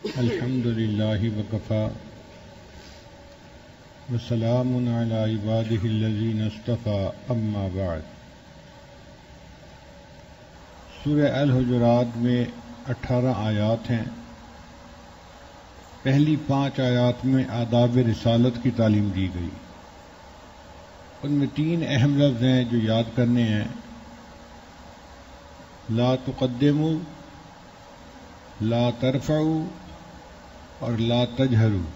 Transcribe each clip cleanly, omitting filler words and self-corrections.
الحمد للہ وکفی وسلام علی عبادہ الذین اصطفی اما بعد۔ سورہ الحجرات میں 18 آیات ہیں۔ پہلی 5 آیات میں آداب رسالت کی تعلیم دی گئی۔ ان میں 3 اہم لفظ ہیں جو یاد کرنے ہیں: لا تقدموا، لا ترفعوا اور لا تجہروا۔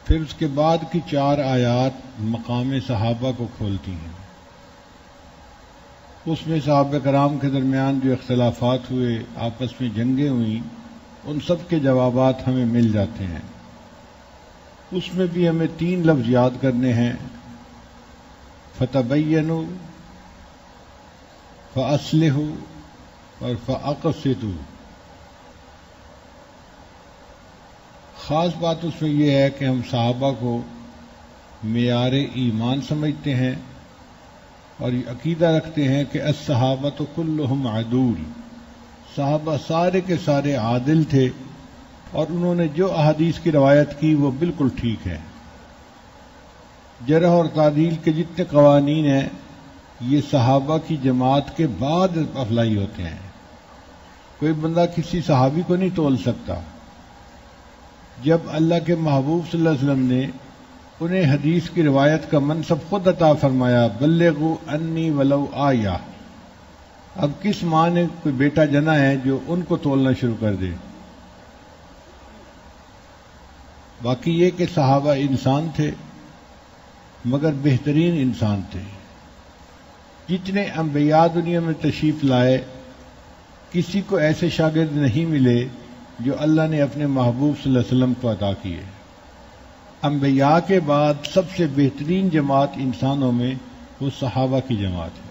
پھر اس کے بعد کی 4 آیات مقام صحابہ کو کھولتی ہیں۔ اس میں صحابہ کرام کے درمیان جو اختلافات ہوئے، آپس میں جنگیں ہوئیں، ان سب کے جوابات ہمیں مل جاتے ہیں۔ اس میں بھی ہمیں 3 لفظ یاد کرنے ہیں: فتبینوا، فاصلحوا اور فاقسطوا۔ خاص بات اس میں یہ ہے کہ ہم صحابہ کو معیار ایمان سمجھتے ہیں اور یہ عقیدہ رکھتے ہیں کہ الصحابۃ کلہم عدول، صحابہ سارے کے سارے عادل تھے اور انہوں نے جو احادیث کی روایت کی وہ بالکل ٹھیک ہے۔ جرح اور تعدیل کے جتنے قوانین ہیں یہ صحابہ کی جماعت کے بعد افلائی ہوتے ہیں۔ کوئی بندہ کسی صحابی کو نہیں تول سکتا۔ جب اللہ کے محبوب صلی اللہ علیہ وسلم نے انہیں حدیث کی روایت کا منصب خود عطا فرمایا، بلغوا انی ولو آیہ، اب کس ماں نے کوئی بیٹا جنا ہے جو ان کو تولنا شروع کر دے؟ باقی یہ کہ صحابہ انسان تھے مگر بہترین انسان تھے۔ جتنے انبیاء دنیا میں تشریف لائے، کسی کو ایسے شاگرد نہیں ملے جو اللہ نے اپنے محبوب صلی اللہ علیہ وسلم کو عطا کیے۔ انبیاء کے بعد سب سے بہترین جماعت انسانوں میں وہ صحابہ کی جماعت ہے۔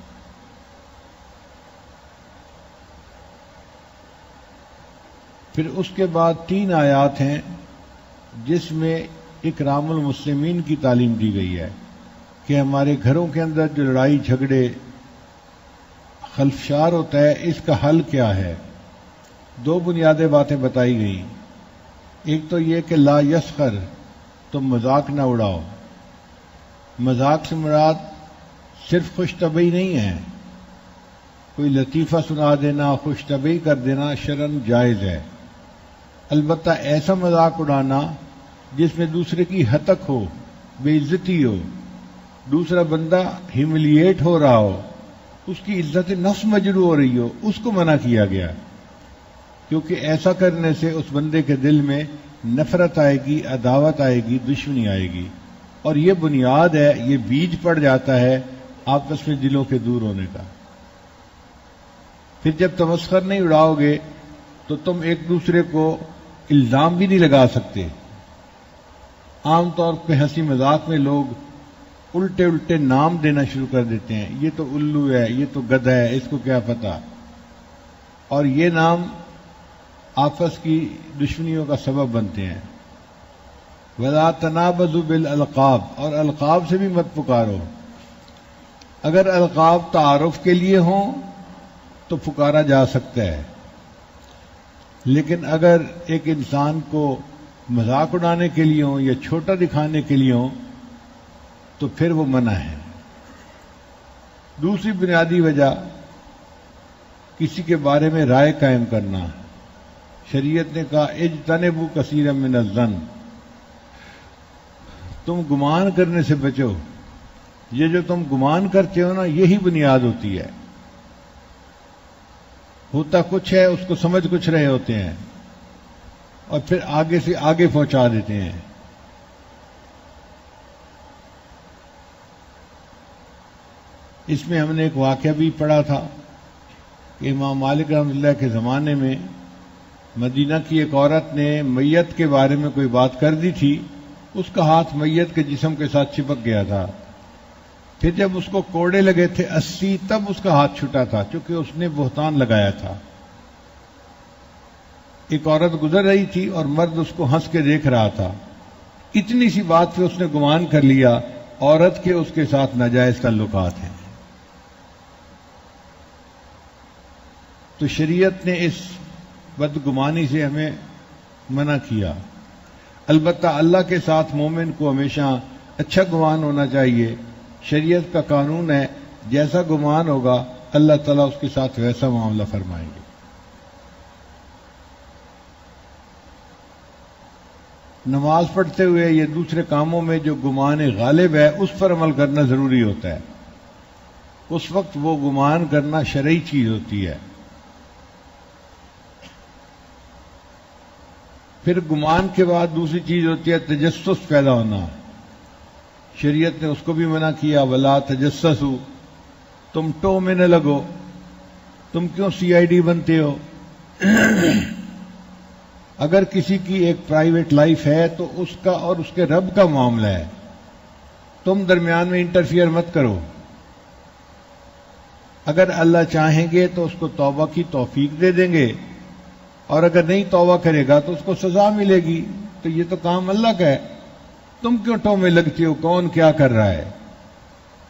پھر اس کے بعد 3 آیات ہیں جس میں اکرام المسلمین کی تعلیم دی گئی ہے کہ ہمارے گھروں کے اندر جو لڑائی جھگڑے خلفشار ہوتا ہے اس کا حل کیا ہے۔ 2 بنیادی باتیں بتائی گئیں۔ ایک تو یہ کہ لا یسخر، تم مذاق نہ اڑاؤ۔ مذاق سے مراد صرف خوش طبعی نہیں ہے، کوئی لطیفہ سنا دینا، خوش طبعی کر دینا شرعاً جائز ہے، البتہ ایسا مذاق اڑانا جس میں دوسرے کی ہتک ہو، بے عزتی ہو، دوسرا بندہ ہیوملیٹ ہو رہا ہو، اس کی عزت نفس مجروح ہو رہی ہو، اس کو منع کیا گیا، کیونکہ ایسا کرنے سے اس بندے کے دل میں نفرت آئے گی، عداوت آئے گی، دشمنی آئے گی، اور یہ بنیاد ہے، یہ بیج پڑ جاتا ہے آپس میں دلوں کے دور ہونے کا۔ پھر جب تمسخر نہیں اڑاؤ گے تو تم ایک دوسرے کو الزام بھی نہیں لگا سکتے۔ عام طور پہ ہنسی مذاق میں لوگ الٹے الٹے نام دینا شروع کر دیتے ہیں، یہ تو الو ہے، یہ تو گدھا ہے، اس کو کیا پتہ، اور یہ نام آپس کی دشمنیوں کا سبب بنتے ہیں۔ وَلَا تَنَابَزُوا بِالْأَلْقَابِ، اور القاب سے بھی مت پکارو۔ اگر القاب تعارف کے لیے ہوں تو پکارا جا سکتا ہے، لیکن اگر ایک انسان کو مذاق اڑانے کے لیے ہوں یا چھوٹا دکھانے کے لیے ہوں تو پھر وہ منع ہے۔ دوسری بنیادی وجہ کسی کے بارے میں رائے قائم کرنا۔ شریعت نے کہا اجتنبوا کثیرا من الظن، تم گمان کرنے سے بچو۔ یہ جو تم گمان کرتے ہو نا، یہی بنیاد ہوتی ہے۔ ہوتا کچھ ہے، اس کو سمجھ کچھ رہے ہوتے ہیں اور پھر آگے سے آگے پہنچا دیتے ہیں۔ اس میں ہم نے ایک واقعہ بھی پڑھا تھا کہ امام مالک رحمۃ اللہ کے زمانے میں مدینہ کی ایک عورت نے میت کے بارے میں کوئی بات کر دی تھی، اس کا ہاتھ میت کے جسم کے ساتھ چپک گیا تھا۔ پھر جب اس کو کوڑے لگے تھے 80 تب اس کا ہاتھ چھٹا تھا، کیونکہ اس نے بہتان لگایا تھا۔ ایک عورت گزر رہی تھی اور مرد اس کو ہنس کے دیکھ رہا تھا، اتنی سی بات پہ اس نے گمان کر لیا عورت کے اس کے ساتھ ناجائز تعلقات ہیں۔ تو شریعت نے اس بدگمانی سے ہمیں منع کیا۔ البتہ اللہ کے ساتھ مومن کو ہمیشہ اچھا گمان ہونا چاہیے۔ شریعت کا قانون ہے جیسا گمان ہوگا اللہ تعالیٰ اس کے ساتھ ویسا معاملہ فرمائیں گے۔ نماز پڑھتے ہوئے یا دوسرے کاموں میں جو گمان غالب ہے اس پر عمل کرنا ضروری ہوتا ہے۔ اس وقت وہ گمان کرنا شرعی چیز ہوتی ہے۔ پھر گمان کے بعد دوسری چیز ہوتی ہے تجسس پیدا ہونا۔ شریعت نے اس کو بھی منع کیا، ولا تجسسوا، تم ٹو میں نہ لگو، تم کیوں سی آئی ڈی بنتے ہو؟ اگر کسی کی ایک پرائیویٹ لائف ہے تو اس کا اور اس کے رب کا معاملہ ہے، تم درمیان میں انٹرفیئر مت کرو۔ اگر اللہ چاہیں گے تو اس کو توبہ کی توفیق دے دیں گے، اور اگر نہیں توبہ کرے گا تو اس کو سزا ملے گی۔ تو یہ تو کام اللہ کا ہے، تم کیوں ٹو میں لگتی ہو؟ کون کیا کر رہا ہے؟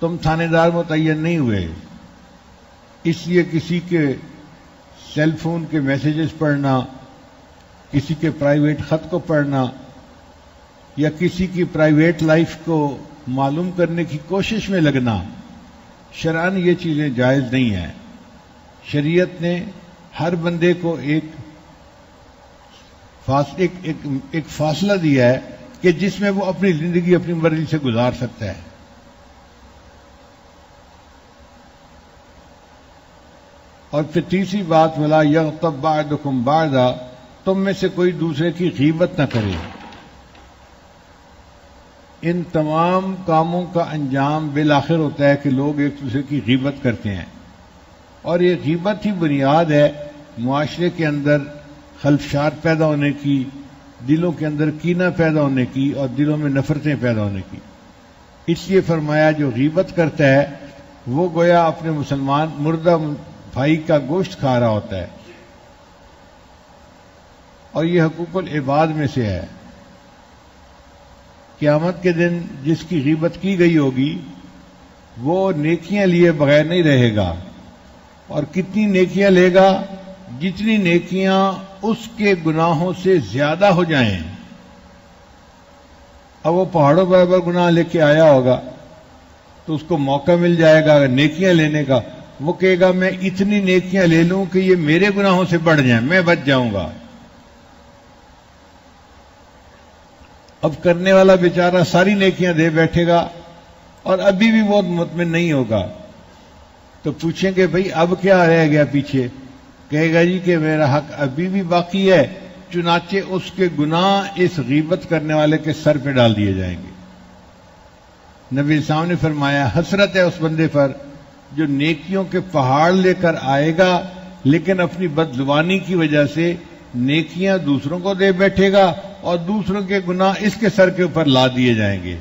تم تھانے دار متعین نہیں ہوئے، اس لیے کسی کے سیل فون کے میسیجز پڑھنا، کسی کے پرائیویٹ خط کو پڑھنا یا کسی کی پرائیویٹ لائف کو معلوم کرنے کی کوشش میں لگنا، شرعاً یہ چیزیں جائز نہیں ہیں۔ شریعت نے ہر بندے کو ایک فاصلہ دیا ہے کہ جس میں وہ اپنی زندگی اپنی مرضی سے گزار سکتا ہے۔ اور پھر تیسری بات، ولا یغتب بعضکم بعضا، تم میں سے کوئی دوسرے کی غیبت نہ کرے۔ ان تمام کاموں کا انجام بالآخر ہوتا ہے کہ لوگ ایک دوسرے کی غیبت کرتے ہیں، اور یہ غیبت ہی بنیاد ہے معاشرے کے اندر خلفشات پیدا ہونے کی، دلوں کے اندر کینہ پیدا ہونے کی اور دلوں میں نفرتیں پیدا ہونے کی۔ اس لیے فرمایا جو غیبت کرتا ہے وہ گویا اپنے مسلمان مردہ بھائی کا گوشت کھا رہا ہوتا ہے، اور یہ حقوق العباد میں سے ہے۔ قیامت کے دن جس کی غیبت کی گئی ہوگی وہ نیکیاں لیے بغیر نہیں رہے گا، اور کتنی نیکیاں لے گا؟ جتنی نیکیاں اس کے گناہوں سے زیادہ ہو جائیں۔ اب وہ پہاڑوں برابر گناہ لے کے آیا ہوگا تو اس کو موقع مل جائے گا نیکیاں لینے کا، وہ کہے گا میں اتنی نیکیاں لے لوں کہ یہ میرے گناہوں سے بڑھ جائیں، میں بچ جاؤں گا۔ اب کرنے والا بیچارہ ساری نیکیاں دے بیٹھے گا اور ابھی بھی بہت مطمئن نہیں ہوگا، تو پوچھیں گے بھئی اب کیا رہ گیا پیچھے؟ کہے گا جی کہ میرا حق ابھی بھی باقی ہے، چنانچہ اس کے گناہ اس غیبت کرنے والے کے سر پہ ڈال دیے جائیں گے۔ نبی اسلام نے فرمایا حسرت ہے اس بندے پر جو نیکیوں کے پہاڑ لے کر آئے گا لیکن اپنی بدزبانی کی وجہ سے نیکیاں دوسروں کو دے بیٹھے گا اور دوسروں کے گناہ اس کے سر کے اوپر لا دیے جائیں گے۔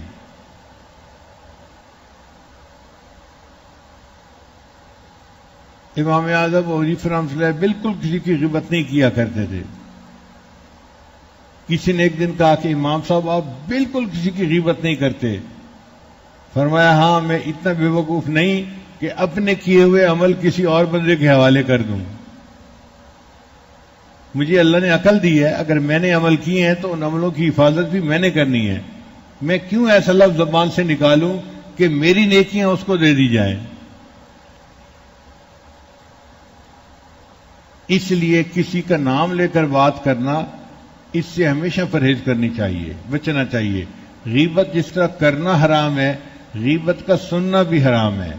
امام اعظم اور حنیفہ رحمۃ اللہ بالکل کسی کی غیبت نہیں کیا کرتے تھے۔ کسی نے ایک دن کہا کہ امام صاحب آپ بالکل کسی کی غیبت نہیں کرتے۔ فرمایا ہاں میں اتنا بے وقوف نہیں کہ اپنے کیے ہوئے عمل کسی اور بندے کے حوالے کر دوں۔ مجھے اللہ نے عقل دی ہے، اگر میں نے عمل کیے ہیں تو ان عملوں کی حفاظت بھی میں نے کرنی ہے۔ میں کیوں ایسا لفظ زبان سے نکالوں کہ میری نیکیاں اس کو دے دی جائیں؟ اس لیے کسی کا نام لے کر بات کرنا، اس سے ہمیشہ پرہیز کرنی چاہیے، بچنا چاہیے۔ غیبت جس طرح کرنا حرام ہے، غیبت کا سننا بھی حرام ہے۔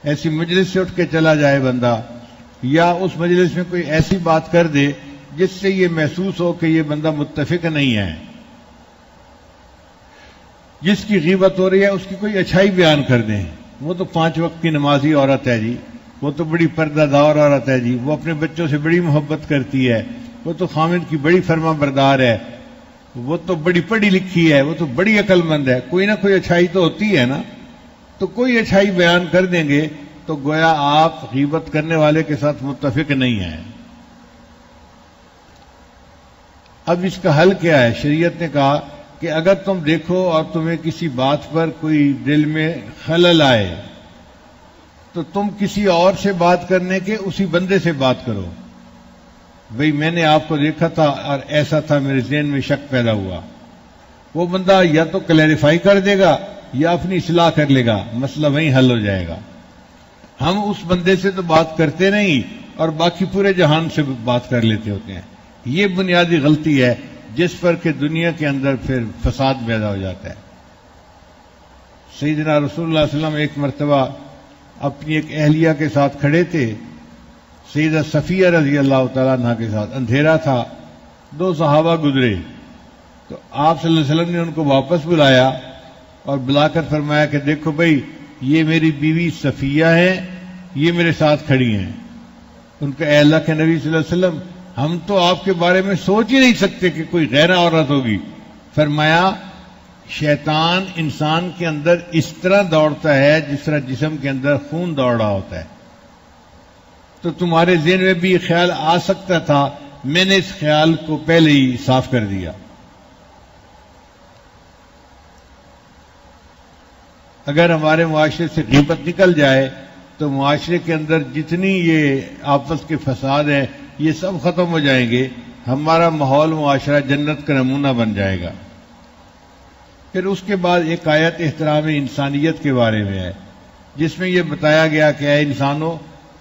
ایسی مجلس سے اٹھ کے چلا جائے بندہ، یا اس مجلس میں کوئی ایسی بات کر دے جس سے یہ محسوس ہو کہ یہ بندہ متفق نہیں ہے۔ جس کی غیبت ہو رہی ہے اس کی کوئی اچھائی بیان کر دیں، وہ تو 5 وقت کی نمازی عورت ہے جی، وہ تو بڑی پردہ دار عورت ہے جی، وہ اپنے بچوں سے بڑی محبت کرتی ہے، وہ تو خامد کی بڑی فرما بردار ہے، وہ تو بڑی پڑھی لکھی ہے، وہ تو بڑی عقل مند ہے۔ کوئی نہ کوئی اچھائی تو ہوتی ہے نا، تو کوئی اچھائی بیان کر دیں گے تو گویا آپ غیبت کرنے والے کے ساتھ متفق نہیں ہیں۔ اب اس کا حل کیا ہے؟ شریعت نے کہا کہ اگر تم دیکھو اور تمہیں کسی بات پر کوئی دل میں خلل آئے تو تم کسی اور سے بات کرنے کے اسی بندے سے بات کرو۔ بھئی میں نے آپ کو دیکھا تھا اور ایسا تھا، میرے ذہن میں شک پیدا ہوا، وہ بندہ یا تو کلیریفائی کر دے گا یا اپنی اصلاح کر لے گا، مسئلہ وہیں حل ہو جائے گا۔ ہم اس بندے سے تو بات کرتے نہیں اور باقی پورے جہان سے بات کر لیتے ہوتے ہیں۔ یہ بنیادی غلطی ہے جس پر کہ دنیا کے اندر پھر فساد پیدا ہو جاتا ہے۔ سیدنا رسول اللہ صلی اللہ علیہ وسلم ایک مرتبہ اپنی ایک اہلیہ کے ساتھ کھڑے تھے، سیدہ صفیہ رضی اللہ تعالیٰ عنہ کے ساتھ، اندھیرا تھا، دو صحابہ گزرے تو آپ صلی اللہ علیہ وسلم نے ان کو واپس بلایا اور بلا کر فرمایا کہ دیکھو بھائی، یہ میری بیوی صفیہ ہے، یہ میرے ساتھ کھڑی ہیں۔ ان کا اے اللہ کے نبی صلی اللہ علیہ وسلم، ہم تو آپ کے بارے میں سوچ ہی نہیں سکتے کہ کوئی غیر عورت ہوگی۔ فرمایا شیطان انسان کے اندر اس طرح دوڑتا ہے جس طرح جسم کے اندر خون دوڑ رہا ہوتا ہے، تو تمہارے ذہن میں بھی یہ خیال آ سکتا تھا، میں نے اس خیال کو پہلے ہی صاف کر دیا۔ اگر ہمارے معاشرے سے غیبت نکل جائے تو معاشرے کے اندر جتنی یہ آپس کے فساد ہیں یہ سب ختم ہو جائیں گے، ہمارا ماحول معاشرہ جنت کا نمونہ بن جائے گا۔ پھر اس کے بعد ایک آیت احترام انسانیت کے بارے میں ہے، جس میں یہ بتایا گیا کہ اے انسانوں،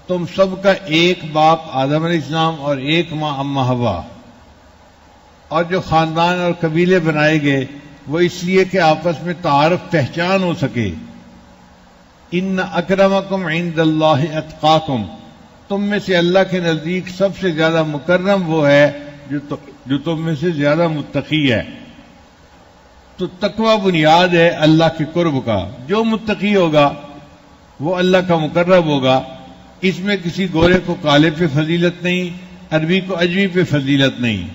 تم سب کا ایک باپ آدم علیہ السلام اور ایک ماں اماں حوا، اور جو خاندان اور قبیلے بنائے گئے وہ اس لیے کہ آپس میں تعارف پہچان ہو سکے۔ ان اکرمکم عند اللہ اتقاکم، تم میں سے اللہ کے نزدیک سب سے زیادہ مکرم وہ ہے جو تم میں سے زیادہ متقی ہے۔ تو تقوی بنیاد ہے اللہ کے قرب کا، جو متقی ہوگا وہ اللہ کا مقرب ہوگا۔ اس میں کسی گورے کو کالے پہ فضیلت نہیں، عربی کو اجمی پہ فضیلت نہیں،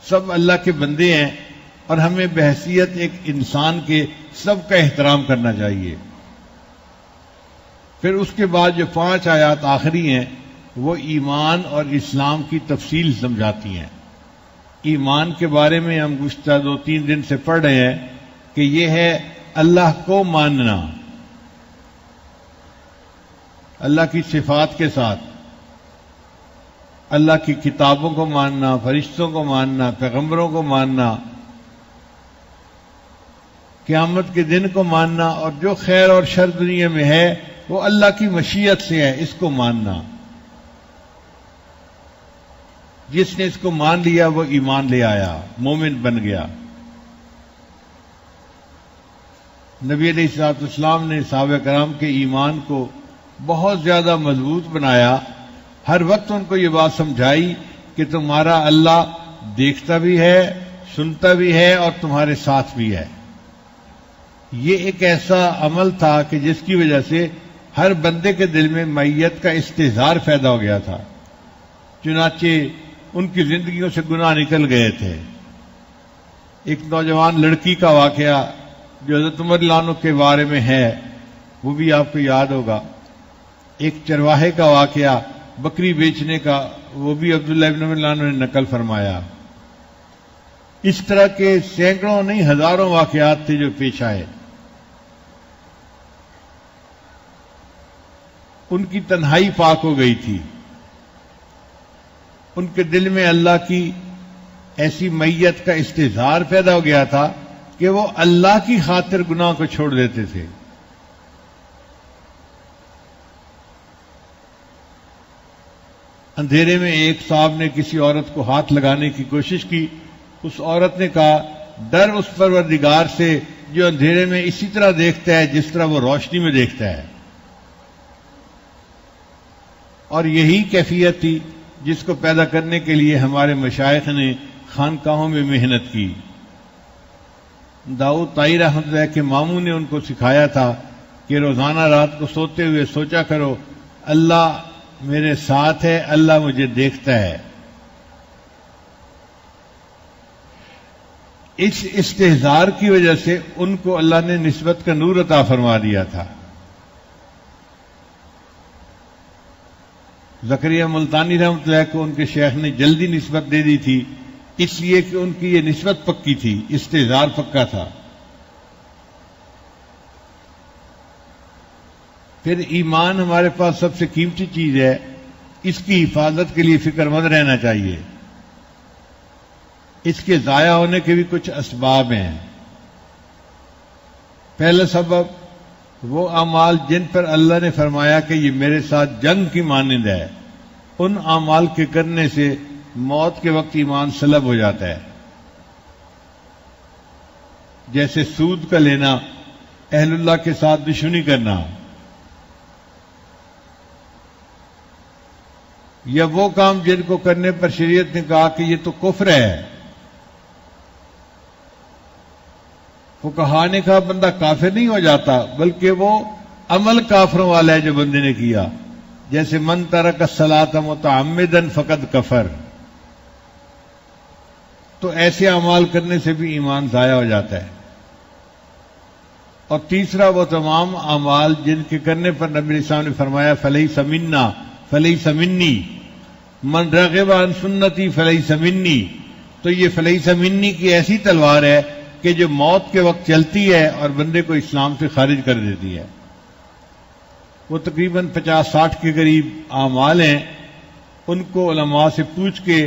سب اللہ کے بندے ہیں اور ہمیں بحیثیت ایک انسان کے سب کا احترام کرنا چاہیے۔ پھر اس کے بعد جو 5 آیات آخری ہیں وہ ایمان اور اسلام کی تفصیل سمجھاتی ہیں۔ ایمان کے بارے میں ہم گزشتہ 2-3 دن سے پڑھ رہے ہیں کہ یہ ہے اللہ کو ماننا، اللہ کی صفات کے ساتھ، اللہ کی کتابوں کو ماننا، فرشتوں کو ماننا، پیغمبروں کو ماننا، قیامت کے دن کو ماننا، اور جو خیر اور شر دنیا میں ہے وہ اللہ کی مشیت سے ہے، اس کو ماننا۔ جس نے اس کو مان لیا وہ ایمان لے آیا، مومن بن گیا۔ نبی علیہ الصلوۃ والسلام نے صحابہ کرام کے ایمان کو بہت زیادہ مضبوط بنایا، ہر وقت ان کو یہ بات سمجھائی کہ تمہارا اللہ دیکھتا بھی ہے، سنتا بھی ہے اور تمہارے ساتھ بھی ہے۔ یہ ایک ایسا عمل تھا کہ جس کی وجہ سے ہر بندے کے دل میں معیت کا استحضار پیدا ہو گیا تھا، چنانچہ ان کی زندگیوں سے گناہ نکل گئے تھے۔ ایک نوجوان لڑکی کا واقعہ جو حضرت عمر رضی اللہ عنہ کے بارے میں ہے وہ بھی آپ کو یاد ہوگا۔ ایک چرواہے کا واقعہ، بکری بیچنے کا، وہ بھی عبداللہ ابن عمر رضی اللہ عنہ نے نقل فرمایا۔ اس طرح کے سینکڑوں نہیں ہزاروں واقعات تھے جو پیش آئے۔ ان کی تنہائی پاک ہو گئی تھی، ان کے دل میں اللہ کی ایسی معیت کا استحضار پیدا ہو گیا تھا کہ وہ اللہ کی خاطر گناہ کو چھوڑ دیتے تھے۔ اندھیرے میں ایک صاحب نے کسی عورت کو ہاتھ لگانے کی کوشش کی، اس عورت نے کہا ڈر اس پروردگار سے جو اندھیرے میں اسی طرح دیکھتا ہے جس طرح وہ روشنی میں دیکھتا ہے۔ اور یہی کیفیت تھی جس کو پیدا کرنے کے لیے ہمارے مشائخ نے خانقاہوں میں محنت کی۔ داؤد طائی رحمۃ اللہ کے ماموں نے ان کو سکھایا تھا کہ روزانہ رات کو سوتے ہوئے سوچا کرو اللہ میرے ساتھ ہے، اللہ مجھے دیکھتا ہے۔ اس استحضار کی وجہ سے ان کو اللہ نے نسبت کا نور عطا فرما دیا تھا۔ زکریہ ملتانی رحمۃ اللہ کو ان کے شیخ نے جلدی نسبت دے دی تھی، اس لیے کہ ان کی یہ نسبت پکی تھی، استحضار پکا تھا۔ پھر ایمان ہمارے پاس سب سے قیمتی چیز ہے، اس کی حفاظت کے لیے فکر مند رہنا چاہیے. اس کے ضائع ہونے کے بھی کچھ اسباب ہیں. پہلا سبب وہ اعمال جن پر اللہ نے فرمایا کہ یہ میرے ساتھ جنگ کی مانند ہے، ان اعمال کے کرنے سے موت کے وقت ایمان سلب ہو جاتا ہے. جیسے سود کا لینا، اہل اللہ کے ساتھ دشمنی کرنا، یا وہ کام جن کو کرنے پر شریعت نے کہا کہ یہ تو کفر ہے. فقہا نے کہا بندہ کافر نہیں ہو جاتا، بلکہ وہ عمل کافروں والا ہے جو بندے نے کیا. جیسے من ترک الصلاۃ متعمدا فقد کفر. تو ایسے اعمال کرنے سے بھی ایمان ضائع ہو جاتا ہے. اور تیسرا وہ تمام اعمال جن کے کرنے پر نبی علیہ السلام نے فرمایا فلیس منا فلیس منی، من رغب عن سنتی فلیس منی. تو یہ فلیس منی کی ایسی تلوار ہے کہ جو موت کے وقت چلتی ہے اور بندے کو اسلام سے خارج کر دیتی ہے. وہ تقریباً 50-60 کے قریب اعمال ہیں. ان کو علماء سے پوچھ کے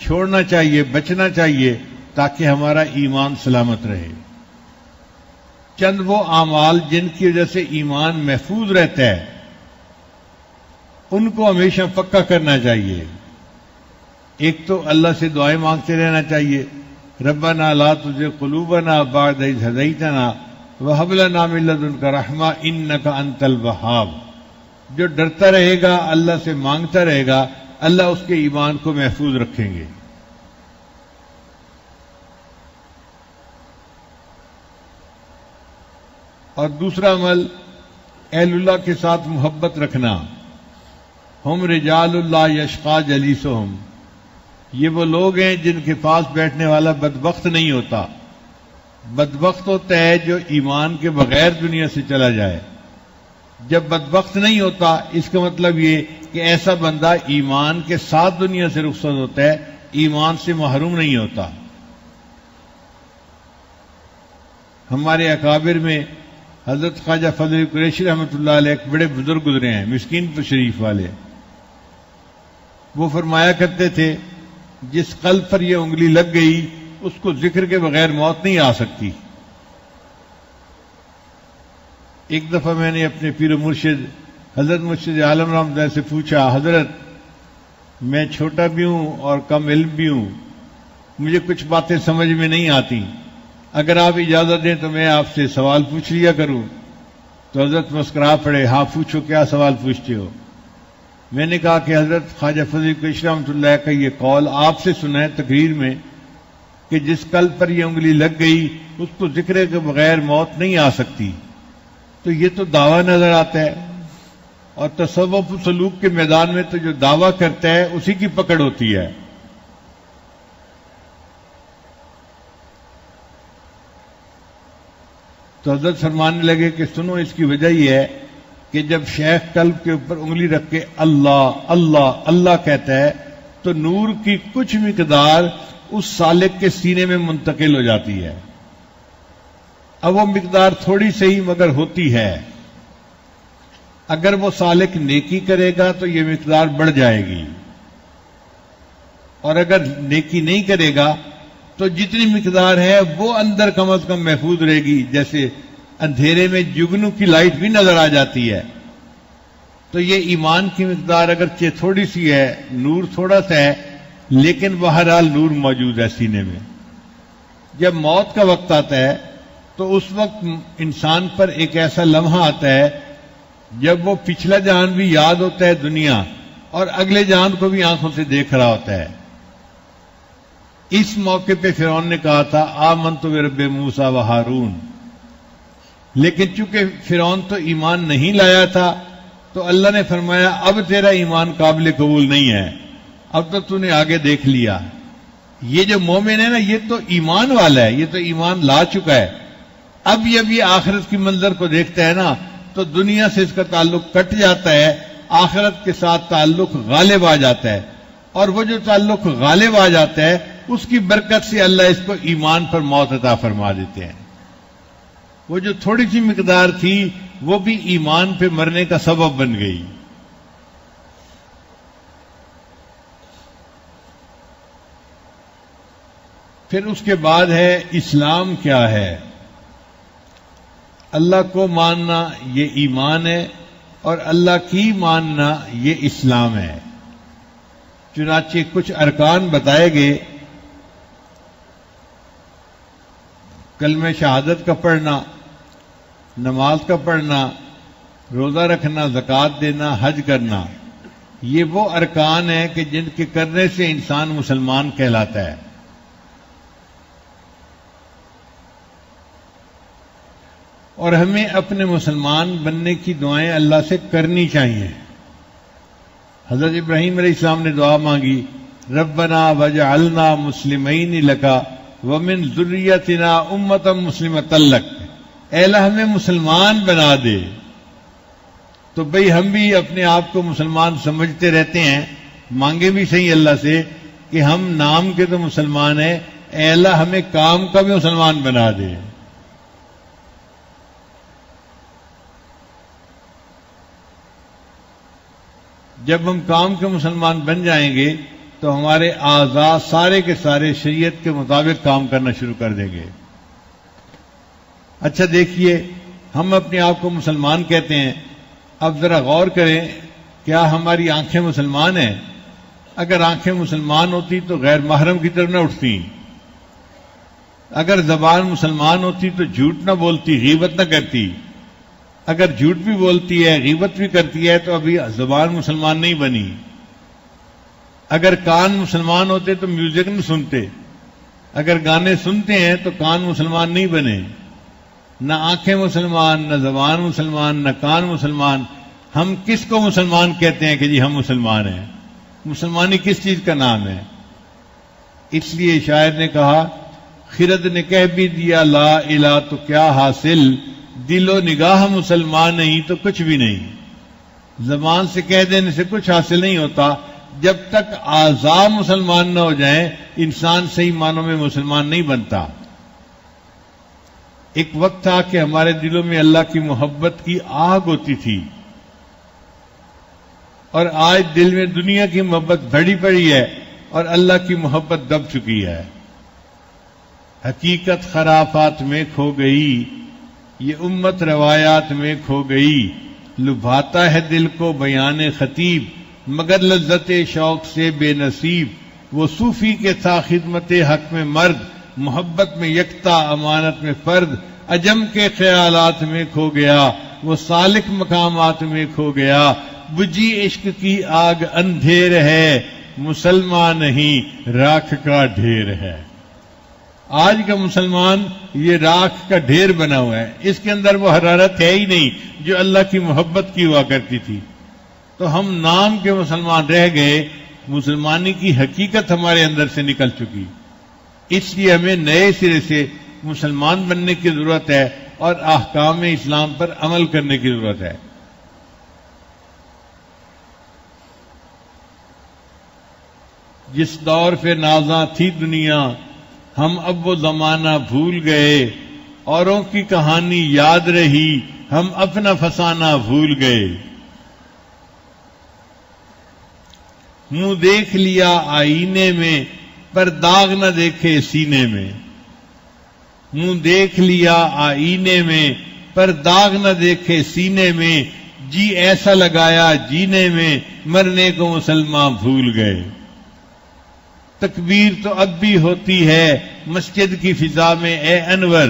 چھوڑنا چاہیے، بچنا چاہیے تاکہ ہمارا ایمان سلامت رہے. چند وہ اعمال جن کی وجہ سے ایمان محفوظ رہتا ہے ان کو ہمیشہ پکا کرنا چاہیے. ایک تو اللہ سے دعائیں مانگتے رہنا چاہیے، ربنا لا تزغ قلوبنا بعد اذ ہدیتنا وہب لنا من لدنک رحمہ انک انت الوہاب. جو ڈرتا رہے گا، اللہ سے مانگتا رہے گا، اللہ اس کے ایمان کو محفوظ رکھیں گے. اور دوسرا عمل اہل اللہ کے ساتھ محبت رکھنا. ہم رجال اللہ یشقا جلیسہم. یہ وہ لوگ ہیں جن کے پاس بیٹھنے والا بدبخت نہیں ہوتا. بدبخت ہوتا ہے جو ایمان کے بغیر دنیا سے چلا جائے. جب بدبخت نہیں ہوتا اس کا مطلب یہ کہ ایسا بندہ ایمان کے ساتھ دنیا سے رخصت ہوتا ہے، ایمان سے محروم نہیں ہوتا. ہمارے اکابر میں حضرت خواجہ فضل قریشی رحمۃ اللہ علیہ ایک بڑے بزرگ گزرے ہیں، مسکین پور شریف والے. وہ فرمایا کرتے تھے جس قلب پر یہ انگلی لگ گئی اس کو ذکر کے بغیر موت نہیں آ سکتی. ایک دفعہ میں نے اپنے پیر و مرشد حضرت مرشد عالم رحمۃ اللہ سے پوچھا، حضرت میں چھوٹا بھی ہوں اور کم علم بھی ہوں، مجھے کچھ باتیں سمجھ میں نہیں آتی، اگر آپ اجازت دیں تو میں آپ سے سوال پوچھ لیا کروں. تو حضرت مسکرا پڑے، ہاں پوچھو، کیا سوال پوچھتے ہو؟ میں نے کہا کہ حضرت خواجہ فضل قریشی رحمۃ اللہ کا یہ قول آپ سے سنا ہے تقریر میں کہ جس قلب پر یہ انگلی لگ گئی اس کو ذکر کے بغیر موت نہیں آ سکتی. تو یہ تو دعویٰ نظر آتا ہے، اور تصوف و سلوک کے میدان میں تو جو دعویٰ کرتا ہے اسی کی پکڑ ہوتی ہے. تو حضرت فرمانے لگے کہ سنو، اس کی وجہ یہ ہے کہ جب شیخ قلب کے اوپر انگلی رکھ کے اللہ اللہ اللہ کہتا ہے تو نور کی کچھ مقدار اس سالک کے سینے میں منتقل ہو جاتی ہے. اب وہ مقدار تھوڑی سے ہی مگر ہوتی ہے. اگر وہ سالک نیکی کرے گا تو یہ مقدار بڑھ جائے گی، اور اگر نیکی نہیں کرے گا تو جتنی مقدار ہے وہ اندر کم از کم محفوظ رہے گی. جیسے اندھیرے میں جگنو کی لائٹ بھی نظر آ جاتی ہے. تو یہ ایمان کی مقدار اگرچہ تھوڑی سی ہے، نور تھوڑا سا ہے، لیکن بہرحال نور موجود ہے سینے میں. جب موت کا وقت آتا ہے تو اس وقت انسان پر ایک ایسا لمحہ آتا ہے جب وہ پچھلا جہان بھی یاد ہوتا ہے دنیا، اور اگلے جہان کو بھی آنکھوں سے دیکھ رہا ہوتا ہے. اس موقع پہ فرعون نے کہا تھا آمنت برب موسیٰ و ہارون، لیکن چونکہ فرعون تو ایمان نہیں لایا تھا تو اللہ نے فرمایا اب تیرا ایمان قابل قبول نہیں ہے، اب تو نے آگے دیکھ لیا. یہ جو مومن ہے نا، یہ تو ایمان والا ہے، یہ تو ایمان لا چکا ہے. اب یہ آخرت کی منظر کو دیکھتا ہے نا تو دنیا سے اس کا تعلق کٹ جاتا ہے، آخرت کے ساتھ تعلق غالب آ جاتا ہے. اور وہ جو تعلق غالب آ جاتا ہے اس کی برکت سے اللہ اس کو ایمان پر موت عطا فرما دیتے ہیں. وہ جو تھوڑی سی مقدار تھی وہ بھی ایمان پہ مرنے کا سبب بن گئی. پھر اس کے بعد ہے اسلام کیا ہے. اللہ کو ماننا یہ ایمان ہے اور اللہ کی ماننا یہ اسلام ہے. چنانچہ کچھ ارکان بتائے گئے. کلمہ شہادت کا پڑھنا، نماز کا پڑھنا، روزہ رکھنا، زکوٰۃ دینا، حج کرنا، یہ وہ ارکان ہیں کہ جن کے کرنے سے انسان مسلمان کہلاتا ہے. اور ہمیں اپنے مسلمان بننے کی دعائیں اللہ سے کرنی چاہیے. حضرت ابراہیم علیہ السلام نے دعا مانگی، ربنا وجعلنا مسلمین لک ومن ذریتنا امۃ مسلمۃ لک، اے اللہ ہمیں مسلمان بنا دے. تو بھئی ہم بھی اپنے آپ کو مسلمان سمجھتے رہتے ہیں، مانگے بھی صحیح اللہ سے کہ ہم نام کے تو مسلمان ہیں، اے اللہ ہمیں کام کا بھی مسلمان بنا دے. جب ہم کام کے مسلمان بن جائیں گے تو ہمارے اعضاء سارے کے سارے شریعت کے مطابق کام کرنا شروع کر دیں گے. اچھا دیکھیے، ہم اپنے آپ کو مسلمان کہتے ہیں. اب ذرا غور کریں، کیا ہماری آنکھیں مسلمان ہیں؟ اگر آنکھیں مسلمان ہوتی تو غیر محرم کی طرف نہ اٹھتی. اگر زبان مسلمان ہوتی تو جھوٹ نہ بولتی، غیبت نہ کرتی. اگر جھوٹ بھی بولتی ہے، غیبت بھی کرتی ہے، تو ابھی زبان مسلمان نہیں بنی. اگر کان مسلمان ہوتے تو میوزک نہ سنتے. اگر گانے سنتے ہیں تو کان مسلمان نہیں بنے. نہ آنکھیں مسلمان، نہ زبان مسلمان، نہ کان مسلمان. ہم کس کو مسلمان کہتے ہیں کہ جی ہم مسلمان ہیں؟ مسلمانی کس چیز کا نام ہے؟ اس لیے شاعر نے کہا، خرد نے کہہ بھی دیا لا الہ تو کیا حاصل، دل و نگاہ مسلمان نہیں تو کچھ بھی نہیں. زبان سے کہہ دینے سے کچھ حاصل نہیں ہوتا. جب تک اعضاء مسلمان نہ ہو جائیں انسان صحیح معنوں میں مسلمان نہیں بنتا. ایک وقت تھا کہ ہمارے دلوں میں اللہ کی محبت کی آگ ہوتی تھی، اور آج دل میں دنیا کی محبت بڑھی پڑی ہے اور اللہ کی محبت دب چکی ہے. حقیقت خرافات میں کھو گئی، یہ امت روایات میں کھو گئی. لبھاتا ہے دل کو بیان خطیب، مگر لذت شوق سے بے نصیب. وہ صوفی کے تھا خدمت حق میں مرد، محبت میں یکتا امانت میں فرد. عجم کے خیالات میں کھو گیا، وہ سالک مقامات میں کھو گیا. بجھی عشق کی آگ اندھیر ہے، مسلمان نہیں راکھ کا ڈھیر ہے. آج کا مسلمان یہ راکھ کا ڈھیر بنا ہوا ہے، اس کے اندر وہ حرارت ہے ہی نہیں جو اللہ کی محبت کی ہوا کرتی تھی. تو ہم نام کے مسلمان رہ گئے، مسلمانی کی حقیقت ہمارے اندر سے نکل چکی. اس لیے ہمیں نئے سرے سے مسلمان بننے کی ضرورت ہے اور احکام اسلام پر عمل کرنے کی ضرورت ہے. جس دور پہ نازاں تھی دنیا، ہم اب وہ زمانہ بھول گئے. اوروں کی کہانی یاد رہی، ہم اپنا فسانہ بھول گئے. منہ دیکھ لیا آئینے میں، پر داغ نہ دیکھے سینے میں. منہ دیکھ لیا آئینے میں، پر داغ نہ دیکھے سینے میں. جی ایسا لگایا جینے میں، مرنے کو مسلمان بھول گئے. تکبیر تو اب بھی ہوتی ہے مسجد کی فضا میں اے انور.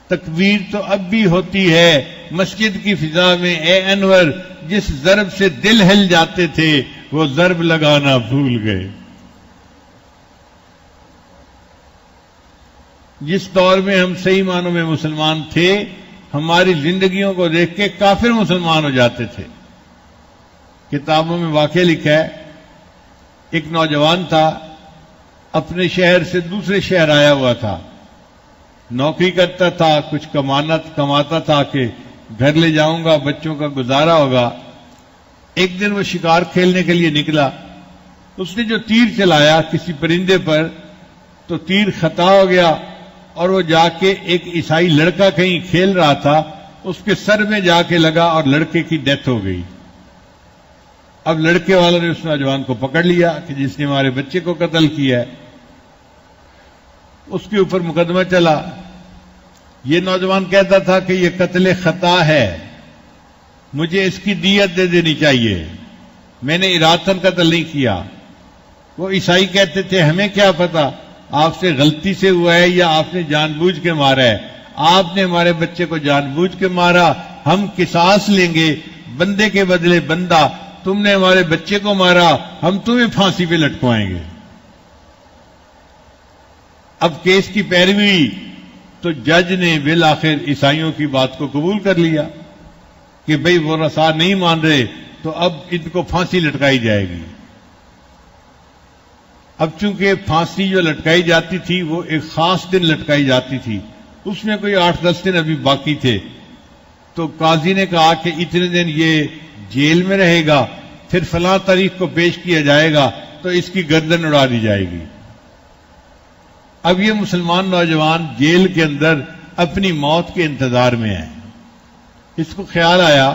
تکبیر تو اب بھی ہوتی ہے مسجد کی فضا میں اے انور. جس ضرب سے دل ہل جاتے تھے وہ ضرب لگانا بھول گئے. جس دور میں ہم صحیح معنوں میں مسلمان تھے، ہماری زندگیوں کو دیکھ کے کافر مسلمان ہو جاتے تھے. کتابوں میں واقعہ لکھا ہے، ایک نوجوان تھا، اپنے شہر سے دوسرے شہر آیا ہوا تھا. نوکری کرتا تھا، کچھ کماتا تھا کہ گھر لے جاؤں گا، بچوں کا گزارا ہوگا. ایک دن وہ شکار کھیلنے کے لیے نکلا. اس نے جو تیر چلایا کسی پرندے پر، تو تیر خطا ہو گیا اور وہ جا کے ایک عیسائی لڑکا کہیں کھیل رہا تھا، اس کے سر میں جا کے لگا اور لڑکے کی ڈیتھ ہو گئی. اب لڑکے والوں نے اس نوجوان کو پکڑ لیا کہ جس نے ہمارے بچے کو قتل کیا ہے. اس کے اوپر مقدمہ چلا. یہ نوجوان کہتا تھا کہ یہ قتل خطا ہے, مجھے اس کی دیت دے دینی چاہیے, میں نے ارادتاً قتل نہیں کیا. وہ عیسائی کہتے تھے ہمیں کیا پتا آپ سے غلطی سے ہوا ہے یا آپ نے جان بوجھ کے مارا ہے, آپ نے ہمارے بچے کو جان بوجھ کے مارا, ہم قصاص لیں گے, بندے کے بدلے بندہ, تم نے ہمارے بچے کو مارا, ہم تمہیں پھانسی پہ لٹکوائیں گے. اب کیس کی پیروی تو جج نے بالآخر عیسائیوں کی بات کو قبول کر لیا کہ بھئی وہ رسا نہیں مان رہے تو اب ان کو پھانسی لٹکائی جائے گی. اب چونکہ پھانسی جو لٹکائی جاتی تھی وہ ایک خاص دن لٹکائی جاتی تھی, اس میں کوئی 8-10 دن ابھی باقی تھے, تو قاضی نے کہا کہ اتنے دن یہ جیل میں رہے گا, پھر فلاں تاریخ کو پیش کیا جائے گا تو اس کی گردن اڑا دی جائے گی. اب یہ مسلمان نوجوان جیل کے اندر اپنی موت کے انتظار میں ہے. اس کو خیال آیا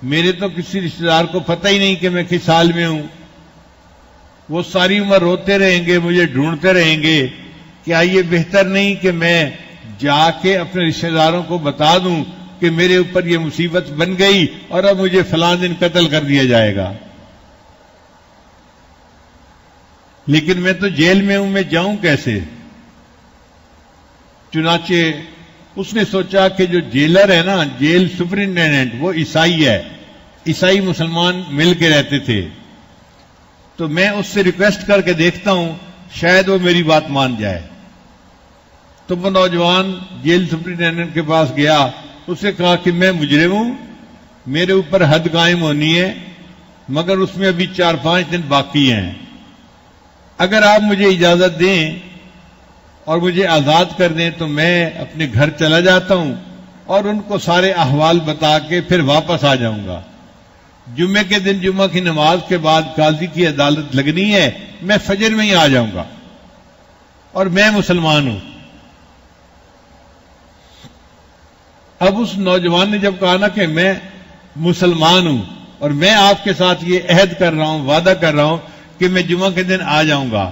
میرے تو کسی رشتہ دار کو پتہ ہی نہیں کہ میں کس حال میں ہوں, وہ ساری عمر روتے رہیں گے, مجھے ڈھونڈتے رہیں گے, کیا یہ بہتر نہیں کہ میں جا کے اپنے رشتہ داروں کو بتا دوں کہ میرے اوپر یہ مصیبت بن گئی اور اب مجھے فلاں دن قتل کر دیا جائے گا. لیکن میں تو جیل میں ہوں, میں جاؤں کیسے؟ چنانچہ اس نے سوچا کہ جو جیلر ہے نا, جیل سپرنٹینڈنٹ, وہ عیسائی ہے, عیسائی مسلمان مل کے رہتے تھے, تو میں اس سے ریکویسٹ کر کے دیکھتا ہوں شاید وہ میری بات مان جائے. تو وہ نوجوان جیل سپرنٹینڈنٹ کے پاس گیا, اسے کہا کہ میں مجرم ہوں, میرے اوپر حد قائم ہونی ہے, مگر اس میں ابھی 4-5 دن باقی ہیں, اگر آپ مجھے اجازت دیں اور مجھے آزاد کر دیں تو میں اپنے گھر چلا جاتا ہوں اور ان کو سارے احوال بتا کے پھر واپس آ جاؤں گا. جمعے کے دن جمعہ کی نماز کے بعد قاضی کی عدالت لگنی ہے, میں فجر میں ہی آ جاؤں گا, اور میں مسلمان ہوں. اب اس نوجوان نے جب کہا نا کہ میں مسلمان ہوں اور میں آپ کے ساتھ یہ عہد کر رہا ہوں, وعدہ کر رہا ہوں کہ میں جمعہ کے دن آ جاؤں گا,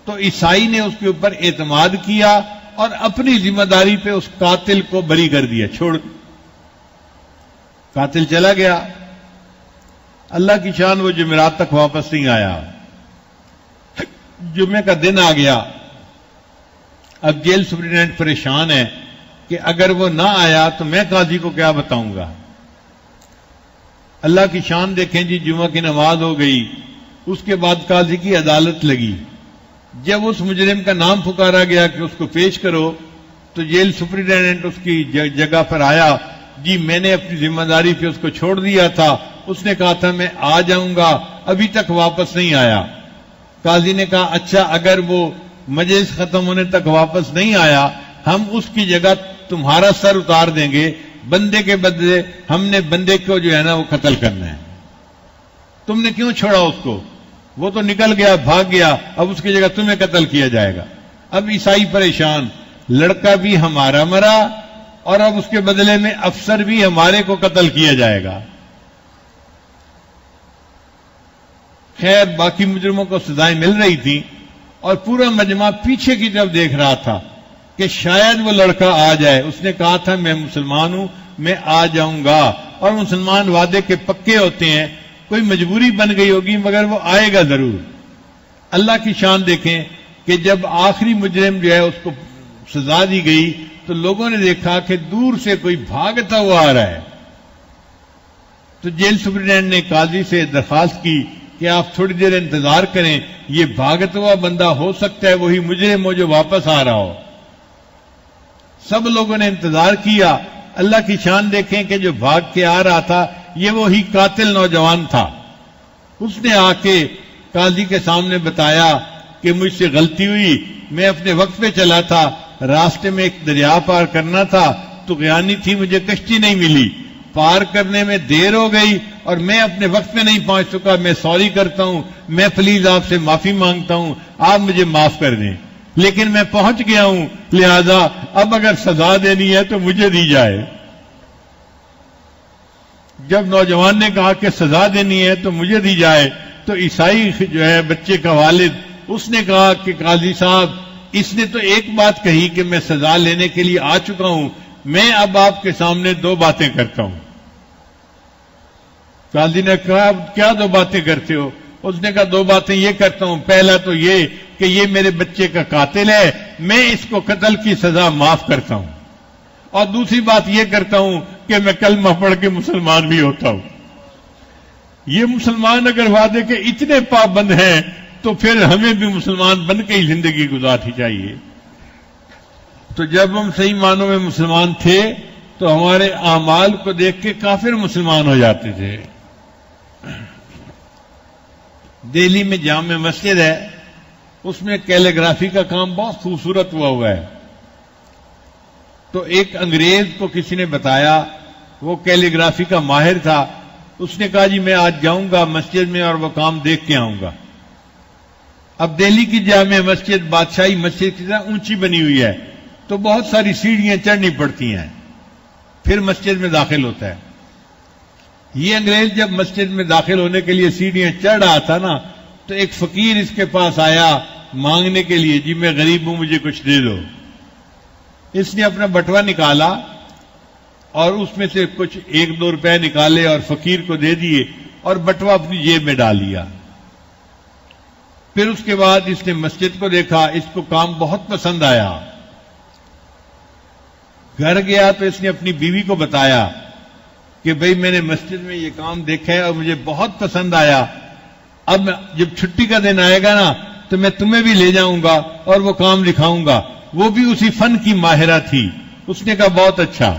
تو عیسائی نے اس کے اوپر اعتماد کیا اور اپنی ذمہ داری پہ اس قاتل کو بری کر دیا, چھوڑ. قاتل چلا گیا. اللہ کی شان وہ جمعرات تک واپس نہیں آیا. جمعے کا دن آ گیا. اب جیل سپرنٹینڈنٹ پریشان ہے کہ اگر وہ نہ آیا تو میں قاضی کو کیا بتاؤں گا. اللہ کی شان دیکھیں جی, جمعہ کی نماز ہو گئی, اس کے بعد قاضی کی عدالت لگی. جب اس مجرم کا نام پکارا گیا کہ اس کو پیش کرو, تو جیل سپرنٹینڈنٹ اس کی جگہ پر آیا. جی میں نے اپنی ذمہ داری پہ اس کو چھوڑ دیا تھا, اس نے کہا تھا میں آ جاؤں گا, ابھی تک واپس نہیں آیا. قاضی نے کہا اچھا, اگر وہ مجلس ختم ہونے تک واپس نہیں آیا, ہم اس کی جگہ تمہارا سر اتار دیں گے, بندے کے بدلے ہم نے بندے کو جو ہے نا وہ قتل کرنا ہے. تم نے کیوں چھوڑا اس کو؟ وہ تو نکل گیا, بھاگ گیا, اب اس کی جگہ تمہیں قتل کیا جائے گا. اب عیسائی پریشان, لڑکا بھی ہمارا مرا اور اب اس کے بدلے میں افسر بھی ہمارے کو قتل کیا جائے گا. خیر باقی مجرموں کو سزائیں مل رہی تھیں اور پورا مجمع پیچھے کی طرف دیکھ رہا تھا کہ شاید وہ لڑکا آ جائے. اس نے کہا تھا میں مسلمان ہوں, میں آ جاؤں گا, اور مسلمان وعدے کے پکے ہوتے ہیں, کوئی مجبوری بن گئی ہوگی مگر وہ آئے گا ضرور. اللہ کی شان دیکھیں کہ جب آخری مجرم جو ہے اس کو سزا دی گئی تو لوگوں نے دیکھا کہ دور سے کوئی بھاگتا ہوا آ رہا ہے. تو جیل سپرنٹینڈنٹ نے قاضی سے درخواست کی کہ آپ تھوڑی دیر انتظار کریں, یہ بھاگتا ہوا بندہ ہو سکتا ہے وہی مجرم ہو جو واپس آ رہا ہو. سب لوگوں نے انتظار کیا. اللہ کی شان دیکھیں کہ جو بھاگ کے آ رہا تھا یہ وہی قاتل نوجوان تھا. اس نے آ کے قاضی کے سامنے بتایا کہ مجھ سے غلطی ہوئی, میں اپنے وقت پہ چلا تھا, راستے میں ایک دریا پار کرنا تھا, تو غیانی تھی, مجھے کشتی نہیں ملی, پار کرنے میں دیر ہو گئی اور میں اپنے وقت میں نہیں پہنچ سکا, میں سوری کرتا ہوں, میں پلیز آپ سے معافی مانگتا ہوں, آپ مجھے معاف کر دیں, لیکن میں پہنچ گیا ہوں, لہذا اب اگر سزا دینی ہے تو مجھے دی جائے. جب نوجوان نے کہا کہ سزا دینی ہے تو مجھے دی جائے, تو عیسائی جو ہے بچے کا والد, اس نے کہا کہ قاضی صاحب اس نے تو ایک بات کہی کہ میں سزا لینے کے لیے آ چکا ہوں، میں اب آپ کے سامنے دو باتیں کرتا ہوں۔ قاضی نے کہا کیا دو باتیں کرتے ہو؟ اس نے کہا دو باتیں یہ کرتا ہوں، پہلا تو یہ کہ یہ میرے بچے کا قاتل ہے، میں اس کو قتل کی سزا معاف کرتا ہوں، اور دوسری بات یہ کرتا ہوں کہ میں کلمہ پڑھ کے مسلمان بھی ہوتا ہوں۔ یہ مسلمان اگر وعدے کے اتنے پابند ہیں تو پھر ہمیں بھی مسلمان بن کے ہی زندگی گزارنی چاہیے۔ تو جب ہم صحیح معنوں میں مسلمان تھے تو ہمارے اعمال کو دیکھ کے کافر مسلمان ہو جاتے تھے۔ دہلی میں جامع مسجد ہے، اس میں کیلیگرافی کا کام بہت خوبصورت ہوا ہے۔ تو ایک انگریز کو کسی نے بتایا، وہ کیلیگرافی کا ماہر تھا، اس نے کہا جی میں آج جاؤں گا مسجد میں اور وہ کام دیکھ کے آؤں گا۔ اب دہلی کی جامع مسجد بادشاہی مسجد کی طرح اونچی بنی ہوئی ہے، تو بہت ساری سیڑھیاں چڑھنی پڑتی ہیں، پھر مسجد میں داخل ہوتا ہے۔ یہ انگریز جب مسجد میں داخل ہونے کے لیے سیڑھیاں چڑھ رہا تھا نا، تو ایک فقیر اس کے پاس آیا مانگنے کے لیے، جی میں غریب ہوں مجھے کچھ دے دو۔ اس نے اپنا بٹوا نکالا اور اس میں سے کچھ 1-2 روپے نکالے اور فقیر کو دے دیے اور بٹوا اپنی جیب میں ڈال لیا۔ پھر اس کے بعد اس نے مسجد کو دیکھا، اس کو کام بہت پسند آیا۔ گھر گیا تو اس نے اپنی بیوی کو بتایا کہ بھئی میں نے مسجد میں یہ کام دیکھا ہے اور مجھے بہت پسند آیا، اب جب چھٹی کا دن آئے گا نا تو میں تمہیں بھی لے جاؤں گا اور وہ کام دکھاؤں گا۔ وہ بھی اسی فن کی ماہرہ تھی۔ اس نے کہا بہت اچھا۔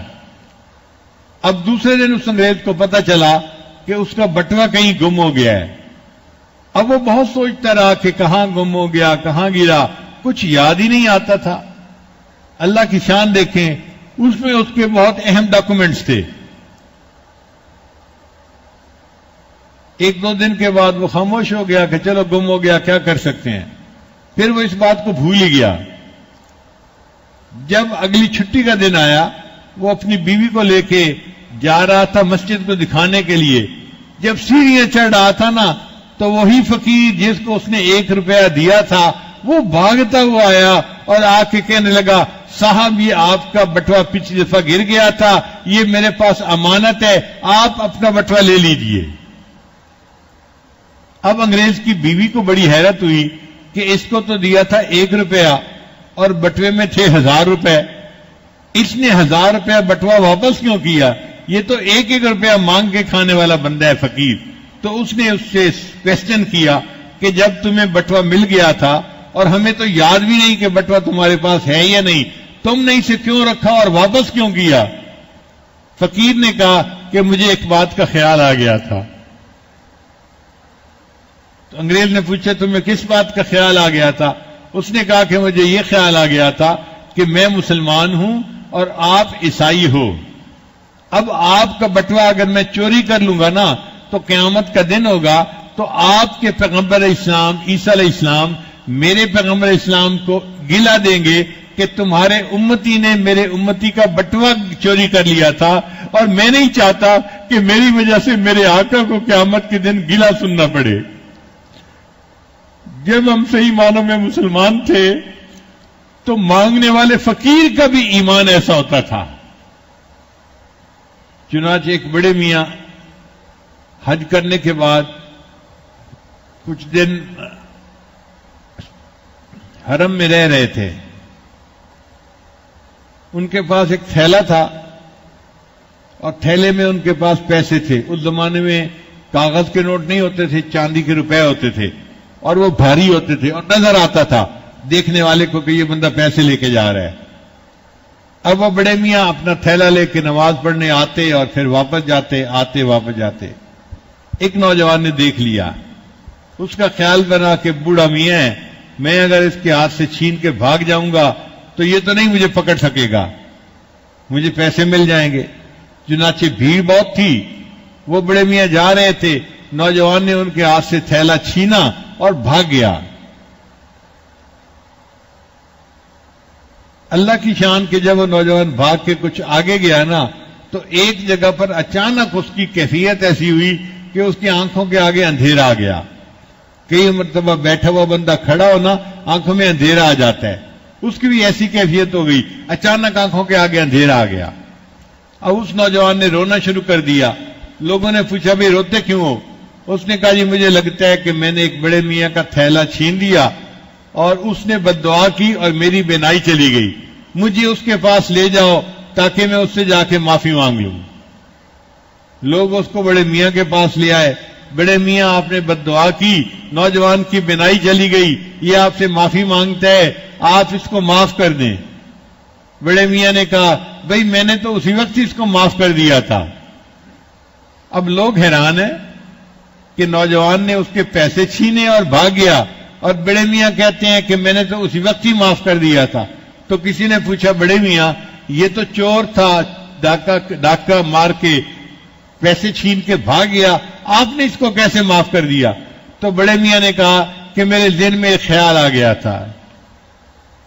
اب دوسرے دن اس انگریز کو پتا چلا کہ اس کا بٹوا کہیں گم ہو گیا ہے۔ اب وہ بہت سوچتا رہا کہ کہاں گم ہو گیا، کہاں گرا، کچھ یاد ہی نہیں آتا تھا۔ اللہ کی شان دیکھیں، اس میں اس کے بہت اہم ڈاکومنٹس تھے۔ 1-2 دن کے بعد وہ خاموش ہو گیا کہ چلو گم ہو گیا، کیا کر سکتے ہیں۔ پھر وہ اس بات کو بھول ہی گیا۔ جب اگلی چھٹی کا دن آیا، وہ اپنی بیوی کو لے کے جا رہا تھا مسجد کو دکھانے کے لیے۔ جب سیڑھیاں چڑھ رہا تھا نا تو وہی فقیر جس کو اس نے 1 روپیہ دیا تھا وہ بھاگتا ہوا آیا اور آ کے کہنے لگا صاحب یہ آپ کا بٹوا پچھلی دفعہ گر گیا تھا، یہ میرے پاس امانت ہے، آپ اپنا بٹوا لے لیجئے۔ اب انگریز کی بیوی کو بڑی حیرت ہوئی کہ اس کو تو دیا تھا 1 روپیہ اور بٹوے میں تھے 1000 روپے، اس نے 1000 روپیہ بٹوا واپس کیوں کیا؟ یہ تو 1-1 روپیہ مانگ کے کھانے والا بندہ ہے فقیر۔ تو اس نے اس سے کویسچن کیا کہ جب تمہیں بٹوا مل گیا تھا اور ہمیں تو یاد بھی نہیں کہ بٹوا تمہارے پاس ہے یا نہیں، تم نے اسے کیوں رکھا اور واپس کیوں کیا؟ فقیر نے کہا کہ مجھے ایک بات کا خیال آ گیا تھا۔ تو انگریز نے پوچھا تمہیں کس بات کا خیال آ گیا تھا؟ اس نے کہا کہ مجھے یہ خیال آ گیا تھا کہ میں مسلمان ہوں اور آپ عیسائی ہو، اب آپ کا بٹوا اگر میں چوری کر لوں گا نا تو قیامت کا دن ہوگا تو آپ کے پیغمبر اسلام عیسیٰ علیہ السلام میرے پیغمبر اسلام کو گلہ دیں گے کہ تمہارے امتی نے میرے امتی کا بٹوا چوری کر لیا تھا، اور میں نہیں چاہتا کہ میری وجہ سے میرے آقا کو قیامت کے دن گلہ سننا پڑے۔ جب ہم صحیح معنوں میں مسلمان تھے تو مانگنے والے فقیر کا بھی ایمان ایسا ہوتا تھا۔ چنانچہ ایک بڑے میاں حج کرنے کے بعد کچھ دن حرم میں رہ رہے تھے، ان کے پاس ایک تھیلا تھا اور تھیلے میں ان کے پاس پیسے تھے۔ اس زمانے میں کاغذ کے نوٹ نہیں ہوتے تھے، چاندی کے روپے ہوتے تھے اور وہ بھاری ہوتے تھے اور نظر آتا تھا دیکھنے والے کو کہ یہ بندہ پیسے لے کے جا رہا ہے۔ اب وہ بڑے میاں اپنا تھیلا لے کے نماز پڑھنے آتے اور پھر واپس جاتے، آتے واپس جاتے۔ ایک نوجوان نے دیکھ لیا، اس کا خیال بنا کہ بوڑھا میاں ہے، میں اگر اس کے ہاتھ سے چھین کے بھاگ جاؤں گا تو یہ تو نہیں مجھے پکڑ سکے گا، مجھے پیسے مل جائیں گے۔ چنانچہ بھیڑ بہت تھی، وہ بڑے میاں جا رہے تھے، نوجوان نے ان کے ہاتھ سے تھیلا چھینا اور بھاگ گیا۔ اللہ کی شان کہ جب وہ نوجوان بھاگ کے کچھ آگے گیا نا تو ایک جگہ پر اچانک اس کی کیفیت ایسی ہوئی کہ اس کی آنکھوں کے آگے اندھیرا آ گیا۔ کئی مرتبہ بیٹھا ہوا بندہ کھڑا ہو نا آنکھوں میں اندھیرا آ جاتا ہے، اس کی بھی ایسی کیفیت ہو گئی، اچانک آنکھوں کے آگے اندھیرا آ گیا۔ اب اس نوجوان نے رونا شروع کر دیا۔ لوگوں نے پوچھا بھئی روتے کیوں ہو؟ اس نے کہا جی مجھے لگتا ہے کہ میں نے ایک بڑے میاں کا تھیلا چھین لیا اور اس نے بد دعا کی اور میری بینائی چلی گئی، مجھے اس کے پاس لے جاؤ تاکہ میں اس سے جا کے معافی مانگ لوں۔ لوگ اس کو بڑے میاں کے پاس لے آئے۔ بڑے میاں آپ نے بد دعا کی، نوجوان کی بینائی چلی گئی، یہ آپ سے معافی مانگتا ہے، آپ اس کو معاف کر دیں۔ بڑے میاں نے کہا بھئی میں نے تو اسی وقت اس کو معاف کر دیا تھا۔ اب لوگ حیران ہیں کہ نوجوان نے اس کے پیسے چھینے اور بھاگ گیا، اور بڑے میاں کہتے ہیں کہ میں نے تو اسی وقت ہی معاف کر دیا تھا۔ تو کسی نے پوچھا بڑے میاں یہ تو چور تھا، ڈاکہ مار کے پیسے چھین کے بھاگ گیا، آپ نے اس کو کیسے معاف کر دیا؟ تو بڑے میاں نے کہا کہ میرے ذہن میں ایک خیال آ گیا تھا۔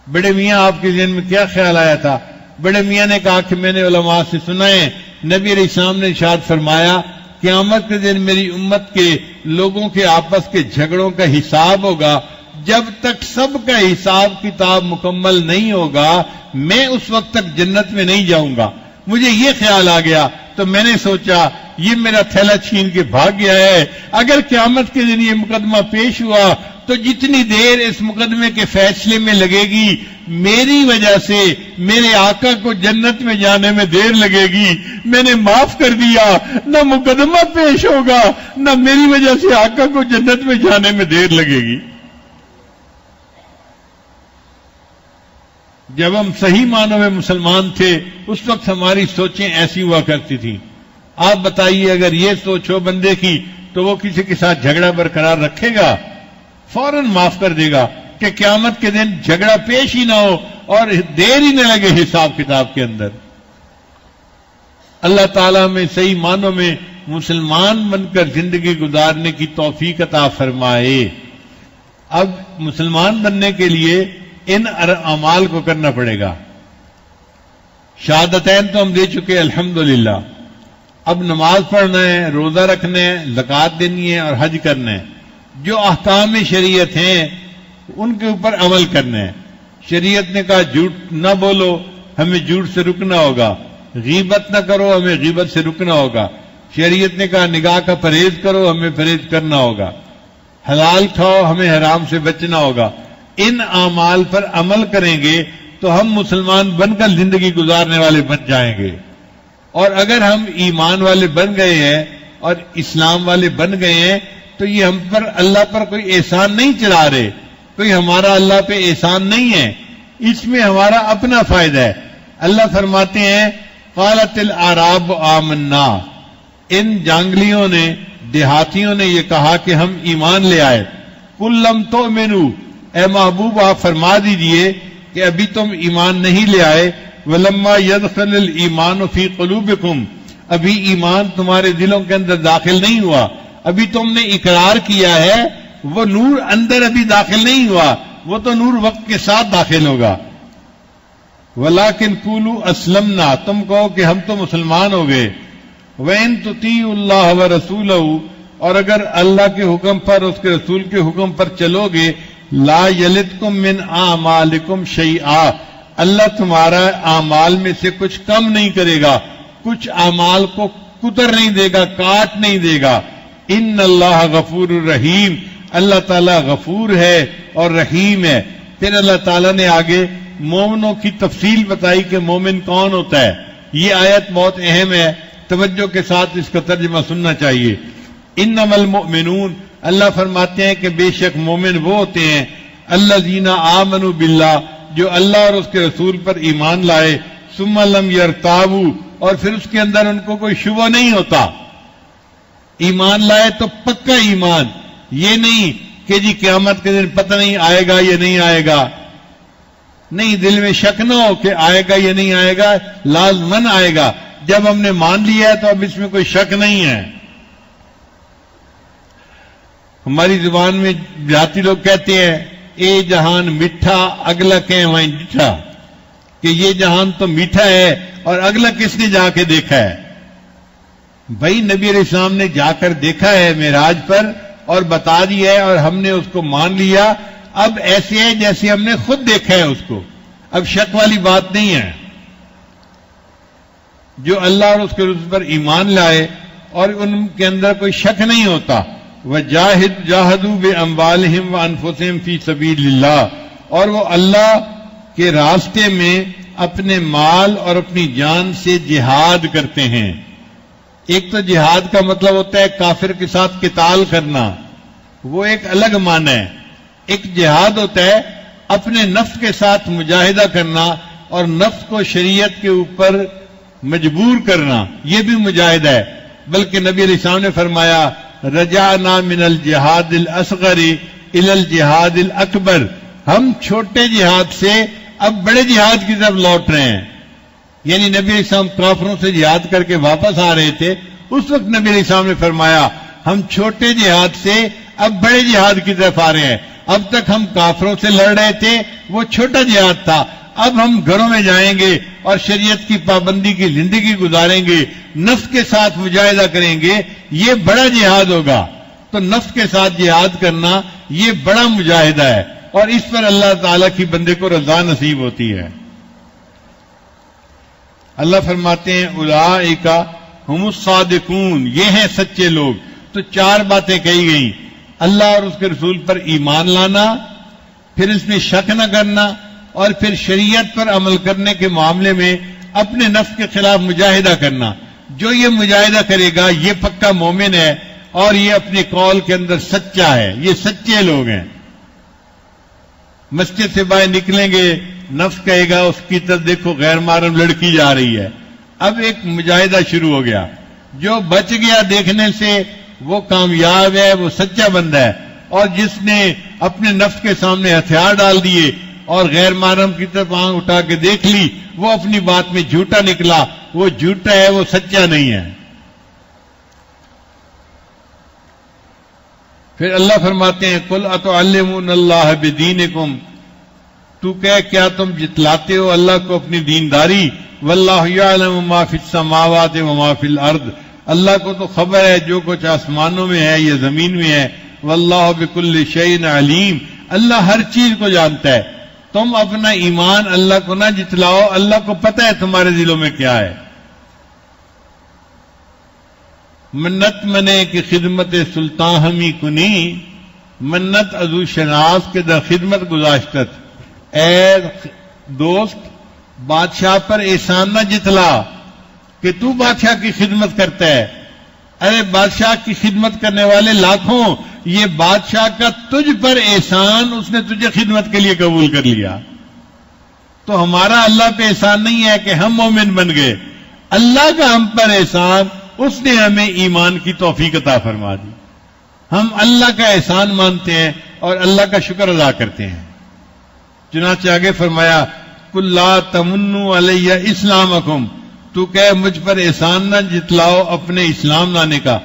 بڑے میاں آپ کے ذہن میں کیا خیال آیا تھا؟ بڑے میاں نے کہا کہ میں نے علماء سے سنا ہے، نبی علیہ السلام نے ارشاد فرمایا قیامت کے دن میری امت کے لوگوں کے آپس کے جھگڑوں کا حساب ہوگا، جب تک سب کا حساب کتاب مکمل نہیں ہوگا میں اس وقت تک جنت میں نہیں جاؤں گا۔ مجھے یہ خیال آ گیا تو میں نے سوچا یہ میرا تھیلا چھین کے بھاگ گیا ہے، اگر قیامت کے دن یہ مقدمہ پیش ہوا تو جتنی دیر اس مقدمے کے فیصلے میں لگے گی میری وجہ سے میرے آقا کو جنت میں جانے میں دیر لگے گی۔ میں نے معاف کر دیا، نہ مقدمہ پیش ہوگا نہ میری وجہ سے آقا کو جنت میں جانے میں دیر لگے گی۔ جب ہم صحیح معنوں میں مسلمان تھے اس وقت ہماری سوچیں ایسی ہوا کرتی تھیں۔ آپ بتائیے اگر یہ سوچ ہو بندے کی تو وہ کسی کے ساتھ جھگڑا برقرار رکھے گا؟ فوراً معاف کر دے گا کہ قیامت کے دن جھگڑا پیش ہی نہ ہو اور دیر ہی نہ لگے حساب کتاب کے اندر۔ اللہ تعالیٰ میں صحیح معنوں میں مسلمان بن کر زندگی گزارنے کی توفیق عطا فرمائے۔ اب مسلمان بننے کے لیے ان اعمال کو کرنا پڑے گا۔ شہادتین تو ہم دے چکے الحمدللہ، اب نماز پڑھنا ہے، روزہ رکھنا ہے، زکوٰۃ دینی ہے اور حج کرنا ہے۔ جو احکام شریعت ہیں ان کے اوپر عمل کرنا ہے۔ شریعت نے کہا جھوٹ نہ بولو، ہمیں جھوٹ سے رکنا ہوگا۔ غیبت نہ کرو، ہمیں غیبت سے رکنا ہوگا۔ شریعت نے کہا نگاہ کا پرہیز کرو، ہمیں پرہیز کرنا ہوگا۔ حلال کھاؤ، ہمیں حرام سے بچنا ہوگا۔ ان اعمال پر عمل کریں گے تو ہم مسلمان بن کر زندگی گزارنے والے بن جائیں گے۔ اور اگر ہم ایمان والے بن گئے ہیں اور اسلام والے بن گئے ہیں تو یہ ہم پر اللہ پر کوئی احسان نہیں چلا رہے، کوئی ہمارا اللہ پہ احسان نہیں ہے، اس میں ہمارا اپنا فائدہ ہے۔ اللہ فرماتے ہیں قالت الاعراب آمنا، ان جانگلیوں نے، دیہاتیوں نے یہ کہا کہ ہم ایمان لے آئے۔ قل لم تؤمنوا، اے محبوب آپ فرما دیجئے کہ ابھی تم ایمان نہیں لے آئے۔ ولما يدخل الایمان فی قلوبکم، ابھی ایمان تمہارے دلوں کے اندر داخل نہیں ہوا، ابھی تم نے اقرار کیا ہے، وہ نور اندر ابھی داخل نہیں ہوا، وہ تو نور وقت کے ساتھ داخل ہوگا۔ ولیکن قولوا اسلمنا، تم کہو کہ ہم تو مسلمان ہو گئے۔ وَإِن تُطِيعُوا اللَّهَ وَرَسُولَهُ، اور اگر اللہ کے حکم پر، اس کے رسول کے حکم پر چلو گے، لا یلدکم من اعمالکم شیئا، اللہ تمہارا اعمال میں سے کچھ کم نہیں کرے گا، کچھ اعمال کو کتر نہیں دے گا، کاٹ نہیں دے گا۔ ان اللہ غفور الرحیم، اللہ تعالیٰ غفور ہے اور رحیم ہے۔ پھر اللہ تعالیٰ نے آگے مومنوں کی تفصیل بتائی کہ مومن کون ہوتا ہے۔ یہ آیت بہت اہم ہے، توجہ کے ساتھ اس کا ترجمہ سننا چاہیے۔ انما المؤمنون، اللہ فرماتے ہیں کہ بے شک مومن وہ ہوتے ہیں الذین آمنوا باللہ، جو اللہ اور اس کے رسول پر ایمان لائے، ثم لم یرتابوا، اور پھر اس کے اندر ان کو کوئی شبہ نہیں ہوتا۔ ایمان لائے تو پکا ایمان، یہ نہیں کہ جی قیامت کے دن پتہ نہیں آئے گا یا نہیں آئے گا، نہیں، دل میں شک نہ ہو کہ آئے گا یا نہیں آئے گا، لازماً آئے گا۔ جب ہم نے مان لیا ہے تو اب اس میں کوئی شک نہیں ہے۔ ہماری زبان میں دیہاتی لوگ کہتے ہیں اے جہان میٹھا اگلا کہ وہیں ڈٹھا، کہ یہ جہان تو میٹھا ہے اور اگلا کس نے جا کے دیکھا ہے؟ بھائی نبی علیہ السلام نے جا کر دیکھا ہے معراج پر اور بتا دیا ہے اور ہم نے اس کو مان لیا۔ اب ایسے ہے جیسے ہم نے خود دیکھا ہے اس کو۔ اب شک والی بات نہیں ہے. جو اللہ اور اس کے رسول پر ایمان لائے اور ان کے اندر کوئی شک نہیں ہوتا، وَجَاهَدُوا بِأَمْوَالِهِمْ وَأَنفُسِهِمْ فِي سَبِيلِ اللَّهِ، اور وہ اللہ کے راستے میں اپنے مال اور اپنی جان سے جہاد کرتے ہیں. ایک تو جہاد کا مطلب ہوتا ہے کافر کے ساتھ قتال کرنا، وہ ایک الگ معنی ہے. ایک جہاد ہوتا ہے اپنے نفس کے ساتھ مجاہدہ کرنا اور نفس کو شریعت کے اوپر مجبور کرنا، یہ بھی مجاہدہ ہے. بلکہ نبی علیہ السلام نے فرمایا رجعنا من الجہاد الاصغر الى الجہاد الاکبر، ہم چھوٹے جہاد سے اب بڑے جہاد کی طرف لوٹ رہے ہیں. یعنی نبی علیہ السلام کافروں سے جہاد کر کے واپس آ رہے تھے، اس وقت نبی علیہ السلام نے فرمایا ہم چھوٹے جہاد سے اب بڑے جہاد کی طرف آ رہے ہیں. اب تک ہم کافروں سے لڑ رہے تھے، وہ چھوٹا جہاد تھا، اب ہم گھروں میں جائیں گے اور شریعت کی پابندی کی زندگی گزاریں گے، نفس کے ساتھ مجاہدہ کریں گے، یہ بڑا جہاد ہوگا. تو نفس کے ساتھ جہاد کرنا یہ بڑا مجاہدہ ہے، اور اس پر اللہ تعالیٰ کی بندے کو رضا نصیب ہوتی ہے. اللہ فرماتے ہیں اولئک ہم الصادقون، یہ ہیں سچے لوگ. تو 4 باتیں کہی گئیں: اللہ اور اس کے رسول پر ایمان لانا، پھر اس میں شک نہ کرنا، اور پھر شریعت پر عمل کرنے کے معاملے میں اپنے نفس کے خلاف مجاہدہ کرنا. جو یہ مجاہدہ کرے گا یہ پکا مومن ہے اور یہ اپنے قول کے اندر سچا ہے، یہ سچے لوگ ہیں. مسجد سے باہر نکلیں گے، نفس کہے گا اس کی طرف دیکھو غیر محرم لڑکی جا رہی ہے. اب ایک مجاہدہ شروع ہو گیا. جو بچ گیا دیکھنے سے وہ کامیاب ہے، وہ سچا بندہ ہے. اور جس نے اپنے نفس کے سامنے ہتھیار ڈال دیے اور غیر محرم کی طرف آنکھ اٹھا کے دیکھ لی، وہ اپنی بات میں جھوٹا نکلا، وہ جھوٹا ہے، وہ سچا نہیں ہے. پھر اللہ فرماتے ہیں قُلْ أَتُعَلِّمُونَ اللَّهَ بِدِينِكُمْ، تو کہہ کیا تم جتلاتے ہو اللہ کو اپنی دینداری. وَاللَّهُ يَعْلَمُ مَا فِي السَّمَاوَاتِ وَمَا فِي الْأَرْضِ، اللہ کو تو خبر ہے جو کچھ آسمانوں میں ہے یا زمین میں ہے. وَاللَّهُ بِكُلِّ شَيْءٍ عَلِيمٌ، اللہ ہر چیز کو جانتا ہے. تم اپنا ایمان اللہ کو نہ جتلاؤ، اللہ کو پتہ ہے تمہارے دلوں میں کیا ہے. منت منے کی خدمت سلطان ہمی کنی، منت ازو شناس کے در خدمت گزاشتت. اے دوست، بادشاہ پر احسان نہ جتلا کہ تو بادشاہ کی خدمت کرتا ہے. ارے بادشاہ کی خدمت کرنے والے لاکھوں، یہ بادشاہ کا تجھ پر احسان، اس نے تجھے خدمت کے لیے قبول کر لیا. تو ہمارا اللہ پہ احسان نہیں ہے کہ ہم مومن بن گئے، اللہ کا ہم پر احسان، اس نے ہمیں ایمان کی توفیق عطا فرما دی. ہم اللہ کا احسان مانتے ہیں اور اللہ کا شکر ادا کرتے ہیں. چنانچہ آگے فرمایا قُلْ لَا تَمُنُّوا عَلَيَّ إِسْلَامَكُمْ، تو کہ مجھ پر احسان نہ جتلاؤ اپنے اسلام لانے کا.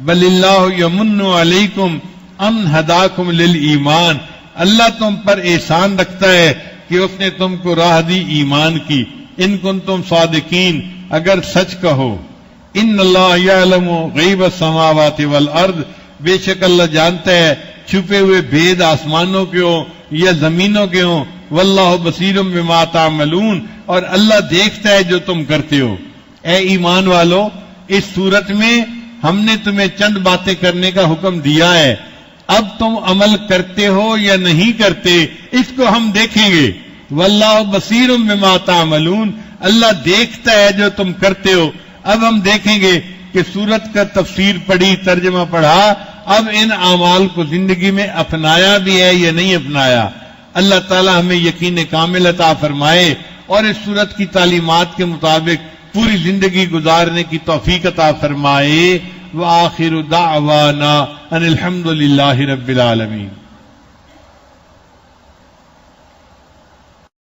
بل اللہ یمن علیکم ان ہداکم للایمان، اللہ تم پر احسان رکھتا ہے کہ اس نے تم کو راہ دی ایمان کی. ان کنتم صادقین، اگر سچ کہو. ان اللہ یعلم غیب السماوات والارض، بے شک اللہ جانتا ہے چھپے ہوئے بھید آسمانوں کے ہوں یا زمینوں کے ہوں. واللہ بصیر بما تعملون، اور اللہ دیکھتا ہے جو تم کرتے ہو. اے ایمان والو، اس صورت میں ہم نے تمہیں چند باتیں کرنے کا حکم دیا ہے، اب تم عمل کرتے ہو یا نہیں کرتے اس کو ہم دیکھیں گے. واللہ بصیر بما تعملون، اللہ دیکھتا ہے جو تم کرتے ہو. اب ہم دیکھیں گے کہ سورت کا تفسیر پڑھی، ترجمہ پڑھا، اب ان اعمال کو زندگی میں اپنایا بھی ہے یا نہیں اپنایا. اللہ تعالی ہمیں یقین کامل عطا فرمائے اور اس سورت کی تعلیمات کے مطابق پوری زندگی گزارنے کی توفیق عطا فرمائے. وآخر دعوانا ان الحمد للہ رب العالمین.